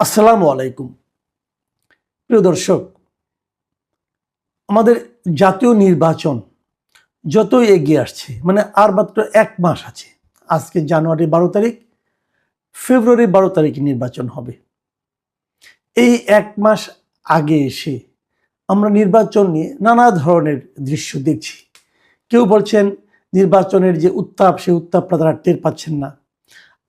আসসালামু আলাইকুম। প্রিয় দর্শক, আমাদের জাতীয় নির্বাচন যতই এগিয়ে আসছে, আর মাত্র 1 মাস আছে। আজকে জানুয়ারি 12 তারিখ, ফেব্রুয়ারি 12 তারিখে নির্বাচন হবে। এই 1 মাস আগে এসে আমরা নির্বাচন নিয়ে নানা ধরনের দৃশ্য দেখছি। কেউ বলছেন নির্বাচনের যে উত্তাপ, সেই উত্তাপটা তারা টের পাচ্ছেন না।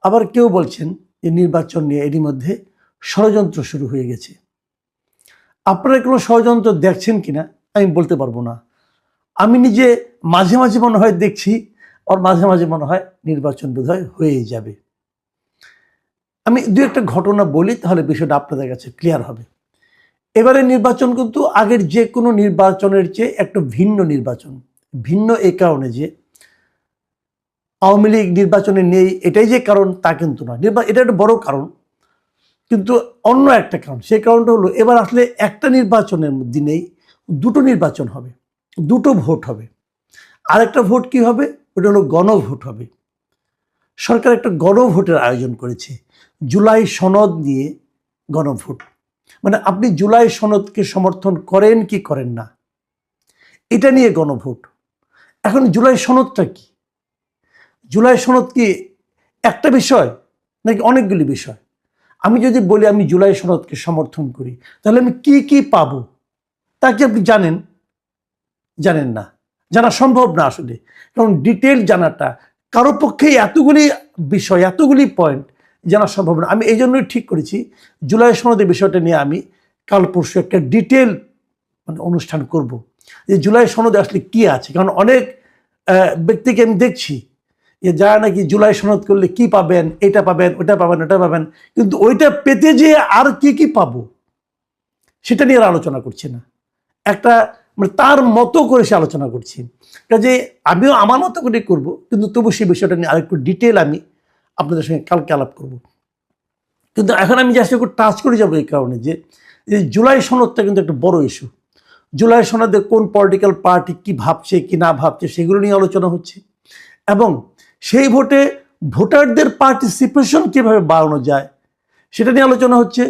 আবার কেউ বলছেন যে নির্বাচন নিয়ে এরই মধ্যে ষড়যন্ত্র শুরু হয়ে গেছে। আপনারা কোনো ষড়যন্ত্র দেখছেন কিনা আমি বলতে পারবো না। আমি নিজে মাঝে মাঝে মনে হয় দেখছি, আর মাঝে মাঝে মনে হয় নির্বাচন বোধহয় হয়ে যাবে। আমি দু একটা ঘটনা বলি, তাহলে বিষয়টা আপনাদের কাছে ক্লিয়ার হবে। এবারে নির্বাচন কিন্তু আগের যে কোনো নির্বাচনের চেয়ে একটা ভিন্ন নির্বাচন। ভিন্ন এই কারণে যে আওয়ামী লীগ নির্বাচনে নেই, এটাই যে কারণ তা কিন্তু নয়। এটা একটা বড় কারণ, কিন্তু অন্য একটা কারণ। সেই কারণটা হলো এবার আসলে একটা নির্বাচনের দিনেই দুটো নির্বাচন হবে, দুটো ভোট হবে। আরেকটা ভোট কি হবে? ওটা হলো গণভোট হবে। সরকার একটা গণভোটের আয়োজন করেছে, জুলাই সনদ নিয়ে গণভোট। আপনি জুলাই সনদকে সমর্থন করেন কি করেন না, এটা নিয়ে গণভোট। এখন জুলাই সনদটা কি? জুলাই সনদ কি একটা বিষয় নাকি অনেকগুলি বিষয়? আমি যদি বলি আমি জুলাই সনদকে সমর্থন করি, তাহলে আমি কি কি পাবো তা কি আপনি জানেন? জানেন না, জানা সম্ভব না আসলে। কারণ ডিটেল জানাটা কারো পক্ষেই এতগুলি বিষয়, এতগুলি পয়েন্ট জানা সম্ভব না। আমি এই জন্যই ঠিক করেছি জুলাই সনদের বিষয়টা নিয়ে আমি কাল পরশু একটা ডিটেল অনুষ্ঠান করব, যে জুলাই সনদে আসলে কি আছে। কারণ অনেক ব্যক্তিকে আমি দেখছি যে যারা নাকি জুলাই সনদ করলে কি পাবেন, এটা পাবেন, ওটা পাবেন, ওটা পাবেন, কিন্তু ওইটা পেতে যে আর কি কি পাবো সেটা নিয়ে আলোচনা করছি না। একটা তার মতো করে সে আলোচনা করছি, কাজে আমিও আমার মতো করে করবো, কিন্তু তবু সেই বিষয়টা নিয়ে আরেকটু ডিটেল আমি আপনাদের সঙ্গে কালকে আলাপ করব। কিন্তু এখন আমি জাস্ট একটু টাচ করে যাবো এই কারণে যে জুলাই সনদটা কিন্তু একটা বড় ইস্যু। জুলাই সনদে কোন পলিটিক্যাল পার্টি কি ভাবছে কি না ভাবছে সেগুলো নিয়ে আলোচনা হচ্ছে, এবং সেই ভোটে ভোটারদের পার্টিসিপেশন কিভাবে বাড়ানো যায় সেটা নিয়ে আলোচনা হচ্ছে।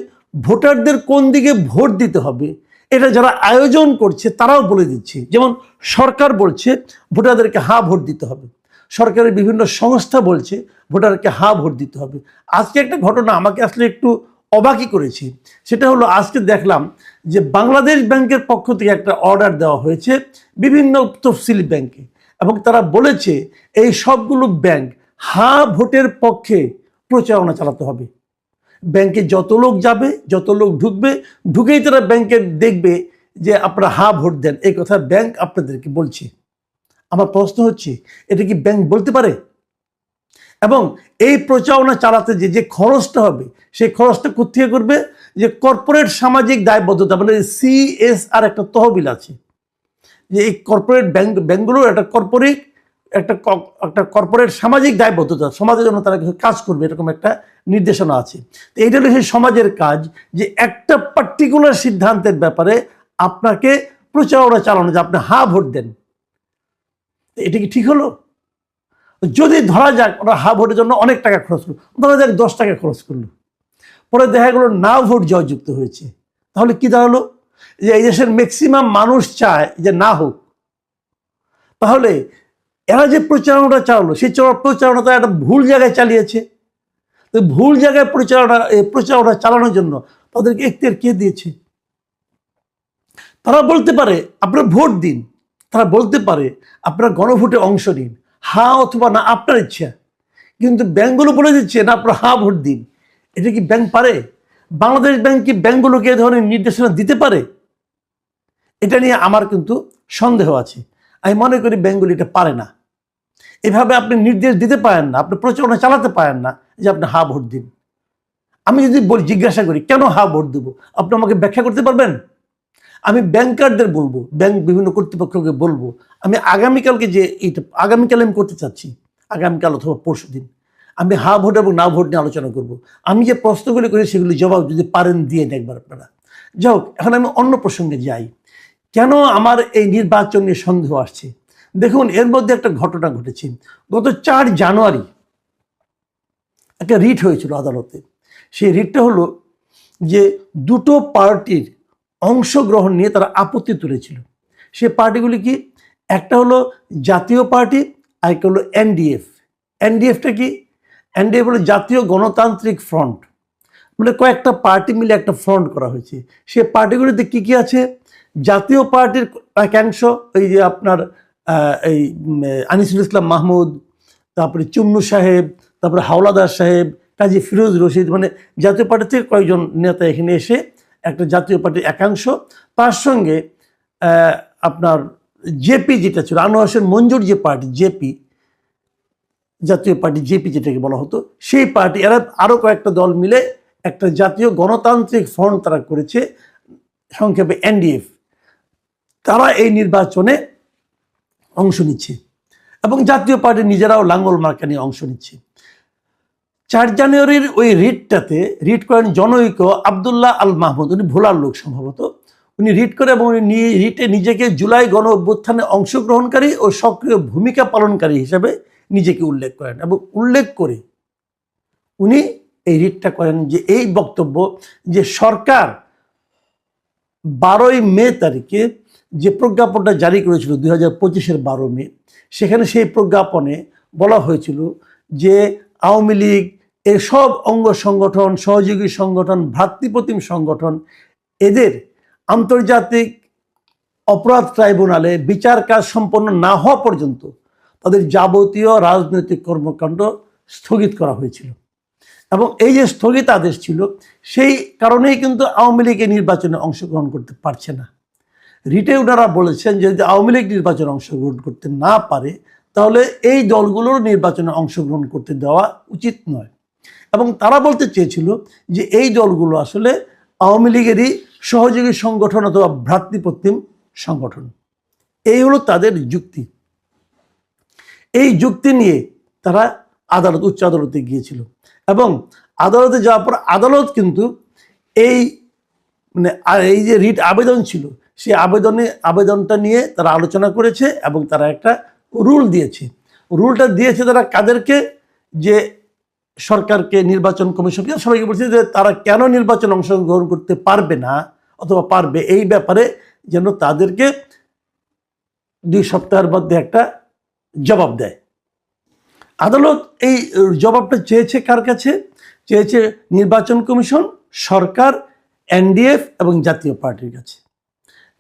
ভোটারদের কোন দিকে ভোট দিতে হবে এটা যারা আয়োজন করছে তারাও বলে দিচ্ছে। যেমন সরকার বলছে ভোটারদেরকে হা ভোট দিতে হবে, সরকারের বিভিন্ন সংস্থা বলছে ভোটারকে হা ভোট দিতে হবে। আজকে একটা ঘটনা আমাকে আসলে একটু অবাকই করেছে। সেটা হলো আজকে দেখলাম যে বাংলাদেশ ব্যাংকের পক্ষ থেকে একটা অর্ডার দেওয়া হয়েছে বিভিন্ন তফসিলি ব্যাংকে, এবং তারা বলেছে এই সবগুলো ব্যাংক হা ভোটের পক্ষে প্রচারণা চালাতে হবে। ব্যাংকে যত লোক যাবে, যত লোক ঢুকবে, ঢুকেই তারা ব্যাংকে দেখবে যে আপনারা হা ভোট দেন, এই কথা ব্যাংক আপনাদেরকে বলছে। আমার প্রশ্ন হচ্ছে, এটা কি ব্যাংক বলতে পারে? এবং এই প্রচারণা চালাতে যে খরচটা হবে, সেই খরচটা কোথেকে করবে? যে কর্পোরেট সামাজিক দায়বদ্ধতা, CSR একটা তহবিল আছে, যে এই কর্পোরেট ব্যাংকগুলোর একটা কর্পোরেট সামাজিক দায়বদ্ধতা, সমাজের জন্য তারা কিছু কাজ করবে, এরকম একটা নির্দেশনা আছে। তো এইটা হলো সেই সমাজের কাজ, যে একটা পার্টিকুলার সিদ্ধান্তের ব্যাপারে আপনাকে প্রচারণা চালানো, যে আপনি হা ভোট দেন। এটা কি ঠিক হলো? যদি ধরা যাক ওরা হা ভোটের জন্য অনেক টাকা খরচ করলো, ধরা যাক 10 টাকা খরচ করলো, পরে দেখা গেলো না ভোট জয়যুক্ত হয়েছে, তাহলে কি দাঁড়ালো? যে এই দেশের ম্যাক্সিমাম মানুষ চায় যে না হোক। তাহলে এরা যে প্রচারণাটা চালালো, সেই প্রচারণাটা একটা ভুল জায়গায় চালিয়েছে। তো ভুল জায়গায় প্রচারণা চালানোর জন্য তাদেরকে এখতিয়ার কে দিয়েছে? তারা বলতে পারে আপনারা ভোট দিন, তারা বলতে পারে আপনারা গণভোটে অংশ নিন, হা অথবা না আপনার ইচ্ছা, কিন্তু ব্যাংকগুলো বলে দিচ্ছে না আপনারা হা ভোট দিন। এটা কি ব্যাংক পারে? বাংলাদেশ ব্যাংক কি ব্যাংকগুলোকে এ ধরনের নির্দেশনা দিতে পারে? এটা নিয়ে আমার কিন্তু সন্দেহ আছে। আমি মনে করি ব্যাংকগুলো এটা পারে না। এভাবে আপনি নির্দেশ দিতে পারেন না, আপনি প্রচারণা চালাতে পারেন না যে আপনি হা ভোট দিন। আমি যদি জিজ্ঞাসা করি কেন হা ভোট দেবো, আপনি আমাকে ব্যাখ্যা করতে পারবেন? আমি ব্যাংকারদের বলবো, ব্যাংক বিভিন্ন কর্তৃপক্ষকে বলবো, আমি আগামীকালকে যে আগামীকাল আমি করতে চাচ্ছি, আগামীকাল অথবা পরশু দিন আমি হা ভোট এবং না ভোট নিয়ে আলোচনা করব। আমি যে প্রশ্নগুলি করি সেগুলি জবাব যদি পারেন দিয়ে দেখবার আপনারা। যাই হোক, এখন আমি অন্য প্রসঙ্গে যাই। কেন আমার এই নির্বাচন নিয়ে সন্দেহ আসছে? দেখুন, এর মধ্যে একটা ঘটনা ঘটেছে। গত 4 জানুয়ারি একটা রিট হয়েছিল আদালতে। সেই রিটটা হলো যে দুটো পার্টির অংশগ্রহণ নিয়ে তারা আপত্তি তুলেছিল। সে পার্টিগুলি কি? একটা হলো জাতীয় পার্টি, আর একটা হলো এনডিএফ। এনডিএফটা কি? এনডিএফ হলো জাতীয় গণতান্ত্রিক ফ্রন্ট, মানে কয়েকটা পার্টি মিলে একটা ফ্রন্ট করা হয়েছে। সে পার্টিগুলিতে কি কি আছে? জাতীয় পার্টির একাংশ, এই যে আপনার এই আনিসুল ইসলাম মাহমুদ, তারপরে চুন্নু সাহেব, তারপরে হাওলাদার সাহেব, কাজী ফিরোজ রশিদ, মানে জাতীয় পার্টি থেকে কয়েকজন নেতা এখানে এসে একটা জাতীয় পার্টির একাংশ, তার সঙ্গে আপনার জেপি যেটা ছিল, আনোয়ার হোসেন মঞ্জুর যে পার্টি জেপি, জাতীয় পার্টি জেপি যেটাকে বলা হতো, সেই পার্টি, এরা আরও কয়েকটা দল মিলে একটা জাতীয় গণতান্ত্রিক ফ্রন্ট তারা করেছে, সংক্ষেপে এনডিএফ। তারা এই নির্বাচনে অংশ নিচ্ছে এবং জাতীয় পার্টি নিজেরাও লাঙ্গল মার্কা নিয়ে অংশ নিচ্ছে। 4 জানুয়ারির ওই রিটটাতে রিট করেন জনৈক আবদুল্লাহ আল মাহমুদ, উনি ভোলার লোক সম্ভবত। উনি রিট করে এবং উনি রিটে নিজেকে জুলাই গণ অভ্যুত্থানে অংশগ্রহণকারী ও সক্রিয় ভূমিকা পালনকারী হিসেবে নিজেকে উল্লেখ করেন এবং উল্লেখ করে উনি এই রিটটা করেন যে এই বক্তব্য যে সরকার 12ই মে তারিখে যে প্রজ্ঞাপনটা জারি করেছিল 2025-এর 12 মে, সেখানে সেই প্রজ্ঞাপনে বলা হয়েছিল যে আওয়ামী লীগ এর সব অঙ্গ সংগঠন, সহযোগী সংগঠন, ভ্রাতৃপ্রতিম সংগঠন, এদের আন্তর্জাতিক অপরাধ ট্রাইব্যুনালে বিচার কাজ সম্পন্ন না হওয়া পর্যন্ত তাদের যাবতীয় রাজনৈতিক কর্মকাণ্ড স্থগিত করা হয়েছিল। এবং এই যে স্থগিতাদেশ ছিল, সেই কারণেই কিন্তু আওয়ামী লীগ এই নির্বাচনে অংশগ্রহণ করতে পারছে না। রিটে ওনারা বলেছেন যে যদি আওয়ামী লীগ নির্বাচনে অংশগ্রহণ করতে না পারে, তাহলে এই দলগুলোর নির্বাচনে অংশগ্রহণ করতে দেওয়া উচিত নয়। এবং তারা বলতে চেয়েছিল যে এই দলগুলো আসলে আওয়ামী লীগেরই সহযোগী সংগঠন অথবা ভ্রাতৃপ্রতিম সংগঠন। এই হলো তাদের যুক্তি। এই যুক্তি নিয়ে তারা উচ্চ আদালতে গিয়েছিল এবং আদালতে যাওয়ার পর আদালত কিন্তু এই এই যে রিট আবেদন ছিল, সেই আবেদনটা নিয়ে তারা আলোচনা করেছে এবং তারা একটা রুল দিয়েছে। রুলটা দিয়েছে তারা কাদেরকে? যে সরকারকে, নির্বাচন কমিশনকে, সবাইকে বলছে যে তারা কেন নির্বাচন অংশগ্রহণ করতে পারবে না অথবা পারবে, এই ব্যাপারে যেন তাদেরকে 2 সপ্তাহের মধ্যে একটা জবাব দেয়। আদালত এই জবাবটা চেয়েছে কার কাছে? চেয়েছে নির্বাচন কমিশন, সরকার, এনডিএফ এবং জাতীয় পার্টির কাছে।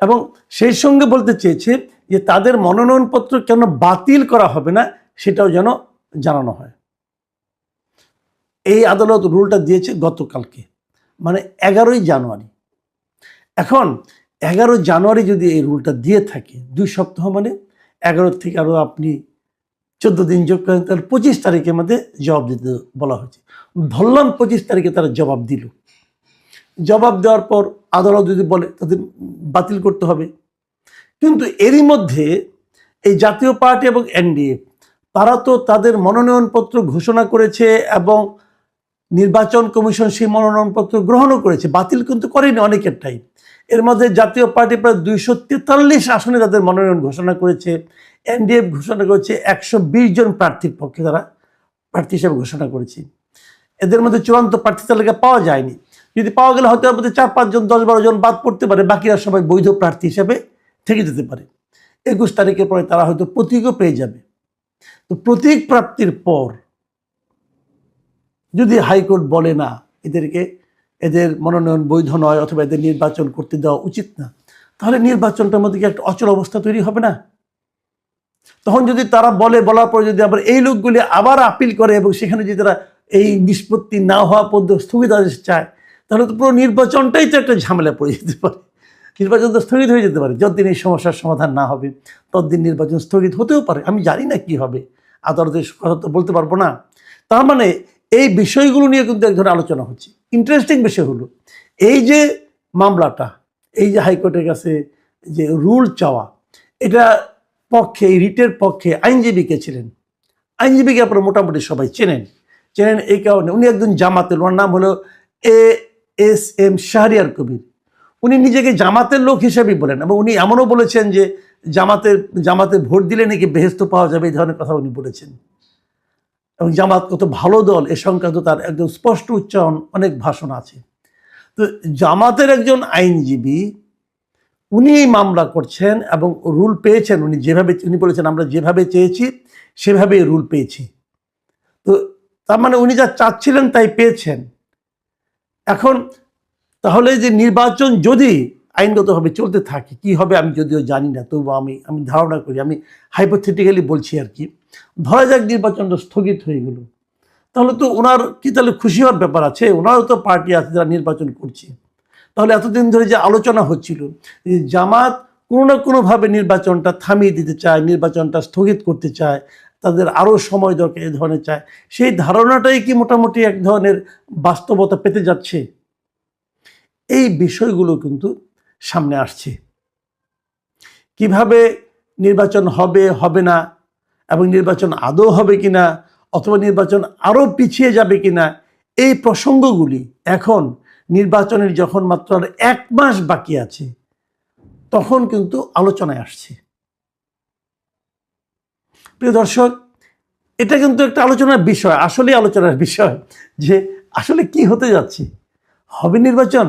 এবং সেই সঙ্গে বলতে চেয়েছে যে তাদের মনোনয়নপত্র কেন বাতিল করা হবে না সেটাও যেন জানানো হয়। এই আদালত রুলটা দিয়েছে গতকালকে, মানে 11ই জানুয়ারি। এখন 11 জানুয়ারি যদি এই রুলটা দিয়ে থাকে, 2 সপ্তাহ মানে 11 থেকে আরও আপনি 14 দিন যোগ করেন, তাহলে 25 তারিখের মধ্যে জবাব দিতে বলা হয়েছে। ধরলাম 25 তারিখে তারা জবাব দিল। জবাব দেওয়ার পর আদালত যদি বলে তাদের বাতিল করতে হবে। কিন্তু এরই মধ্যে এই জাতীয় পার্টি এবং এনডিএফ তারা তো তাদের মনোনয়নপত্র ঘোষণা করেছে এবং নির্বাচন কমিশন সেই মনোনয়নপত্র গ্রহণও করেছে, বাতিল কিন্তু করেনি অনেকেরটাই। এর মধ্যে জাতীয় পার্টি প্রায় 243 আসনে তাদের মনোনয়ন ঘোষণা করেছে, এনডিএফ ঘোষণা করেছে 120 জন প্রার্থীর পক্ষে তারা প্রার্থী হিসেবে ঘোষণা করেছে। এদের মধ্যে চূড়ান্ত প্রার্থী তালিকা পাওয়া যায়নি। যদি পাওয়া গেলে হয়তো এর মধ্যে 4-5 জন, 10-12 জন বাদ পড়তে পারে, বাকিরা সবাই বৈধ প্রার্থী হিসেবে থেকে যেতে পারে। 21 তারিখের পরে তারা হয়তো প্রতীকও পেয়ে যাবে। তো প্রতীক প্রাপ্তির পর যদি হাইকোর্ট বলে না এদের মনোনয়ন বৈধ নয় অথবা এদের নির্বাচন করতে দেওয়া উচিত না, তাহলে নির্বাচনটার মধ্যে কি একটা অচল অবস্থা তৈরি হবে না? তখন যদি তারা বলার পর যদি আবার এই লোকগুলি আবার আপিল করে এবং সেখানে যদি তারা এই নিষ্পত্তি না হওয়া পর্যন্ত স্থগিতাদেশ চায়, তাহলে তো পুরো নির্বাচনটাই তো একটা ঝামেলা পড়ে যেতে পারে। নির্বাচন তো স্থগিত হয়ে যেতে পারে। যতদিন এই সমস্যার সমাধান না হবে ততদিন নির্বাচন স্থগিত হতেও পারে। আমি জানি না কি হবে, আদালতের কথা তো বলতে পারবো না। তার মানে এই বিষয়গুলো নিয়ে কিন্তু এক ধরনের আলোচনা হচ্ছে। ইন্টারেস্টিং বিষয় হলো এই যে মামলাটা, এই যে হাইকোর্টের কাছে যে রুল চাওয়া, এটা পক্ষে, এই রিটের পক্ষে আইনজীবী কে ছিলেন? আইনজীবীকে আপনারা মোটামুটি সবাই চেনেন। এই কারণে উনি একজন জামাতের, ওনার নাম হলো ASM শাহরিয়ার কবির। উনি নিজেকে জামাতের লোক হিসেবেই বলেন এবং উনি এমনও বলেছেন যে জামাতে ভোট দিলে নাকি বেহেশত পাওয়া যাবে, এই ধরনের কথা উনি বলেছেন। এবং জামাত কত ভালো দল এ সংক্রান্ত তার একদম স্পষ্ট উচ্চারণ, অনেক ভাষণ আছে। তো জামাতের একজন আইনজীবী উনি এই মামলা করছেন এবং রুল পেয়েছেন। উনি বলেছেন আমরা যেভাবে চেয়েছি সেভাবেই রুল পেয়েছি। তো তার মানে উনি যা চাচ্ছিলেন তাই পেয়েছেন। এখন তাহলে যে নির্বাচন যদি আইনগতভাবে চলতে থাকে কি হবে আমি যদিও জানি না, তবু আমি ধারণা করি, আমি হাইপোথেটিক্যালি বলছি আর কি। ধরা যাক নির্বাচনটা স্থগিত হয়ে গেল, তাহলে তো ওনার কি তাহলে খুশি হওয়ার ব্যাপার আছে? ওনারও তো পার্টি আছে যারা নির্বাচন করছে। তাহলে এতদিন ধরে যে আলোচনা হচ্ছিল যে জামাত কোনো না কোনোভাবে নির্বাচনটা থামিয়ে দিতে চায়, নির্বাচনটা স্থগিত করতে চায়, তাদের আরও সময় দরকার এই ধরনের চায়, সেই ধারণাটাই কি মোটামুটি এক ধরনের বাস্তবতা পেতে যাচ্ছে? এই বিষয়গুলো কিন্তু সামনে আসছে। কিভাবে নির্বাচন হবে হবে না, এবং নির্বাচন আদৌ হবে কিনা, অথবা নির্বাচন আরও পিছিয়ে যাবে কিনা, এই প্রসঙ্গগুলি এখন নির্বাচনের যখন মাত্র আর 1 মাস বাকি আছে তখন কিন্তু আলোচনায় আসছে। প্রিয় দর্শক, এটা কিন্তু একটা আলোচনার বিষয়, আসলে আলোচনার বিষয় যে আসলে কি হতে যাচ্ছে। হবে নির্বাচন,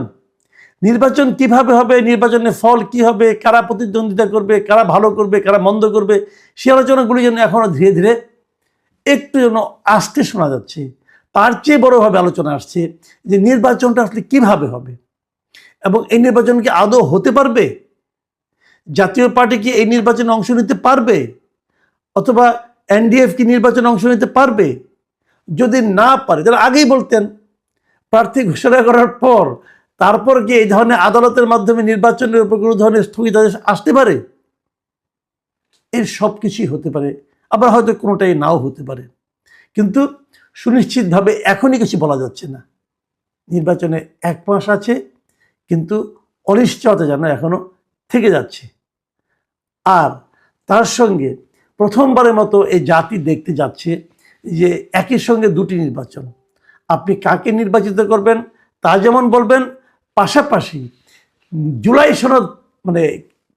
নির্বাচন কিভাবে হবে, নির্বাচনের ফল কি হবে, কারা প্রতিদ্বন্দ্বিতা করবে, কারা ভালো করবে, কারা মন্দ করবে, সেই আলোচনাগুলি যেন এখনো ধীরে ধীরে একটু যেন আসতে শোনা যাচ্ছে। তার চেয়ে বড়ভাবে আলোচনা আসছে যে নির্বাচনটা আসলে কিভাবে হবে এবং এই নির্বাচন কি আদৌ হতে পারবে, জাতীয় পার্টি কি এই নির্বাচনে অংশ নিতে পারবে, অথবা এনডিএফ কি নির্বাচনে অংশ নিতে পারবে। যদি না পারে, তাহলে আগেই বলতেন। প্রার্থী ঘোষণা করার পর তারপর কি এই ধরনের আদালতের মাধ্যমে নির্বাচনের উপর কোনো ধরনের স্থগিতাদেশ আসতে পারে? এর সব কিছুই হতে পারে, আবার হয়তো কোনোটাই নাও হতে পারে, কিন্তু সুনিশ্চিতভাবে এখনই কিছু বলা যাচ্ছে না। নির্বাচনে 1 মাস আছে, কিন্তু অনিশ্চয়তা যেন এখনো থেকে যাচ্ছে। আর তার সঙ্গে প্রথমবারের মতো এই জাতি দেখতে যাচ্ছে যে একই সঙ্গে 2টি নির্বাচন। আপনি কাকে নির্বাচিত করবেন তা যেমন বলবেন, পাশাপাশি জুলাই সনদ মানে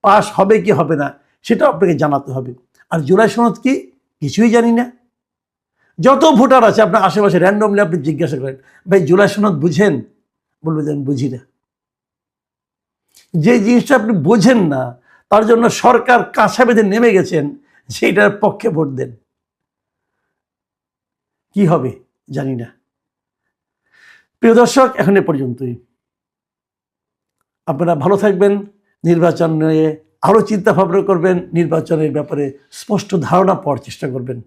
পাস হবে কি হবে না সেটা আপনাকে জানাতে হবে। আর জুলাই সনদ কি কিছুই জানি না। যত ভোটার আছে আপনার আশেপাশে র্যান্ডমলি আপনি জিজ্ঞাসা করেন, ভাই জুলাই সনদ বুঝেন? বলবে যে বুঝি না। যে জিনিসটা আপনি বোঝেন না তার জন্য সরকার কাছা বেঁধে নেমে গেছেন সেইটার পক্ষে ভোট দেন। কি হবে জানি না। প্রিয় দর্শক, এখন এ পর্যন্তই। আপনারা ভালো থাকবেন, নির্বাচন নিয়ে আরও চিন্তা ভাবনা করবেন, নির্বাচনের ব্যাপারে স্পষ্ট ধারণা পাওয়ার চেষ্টা করবেন।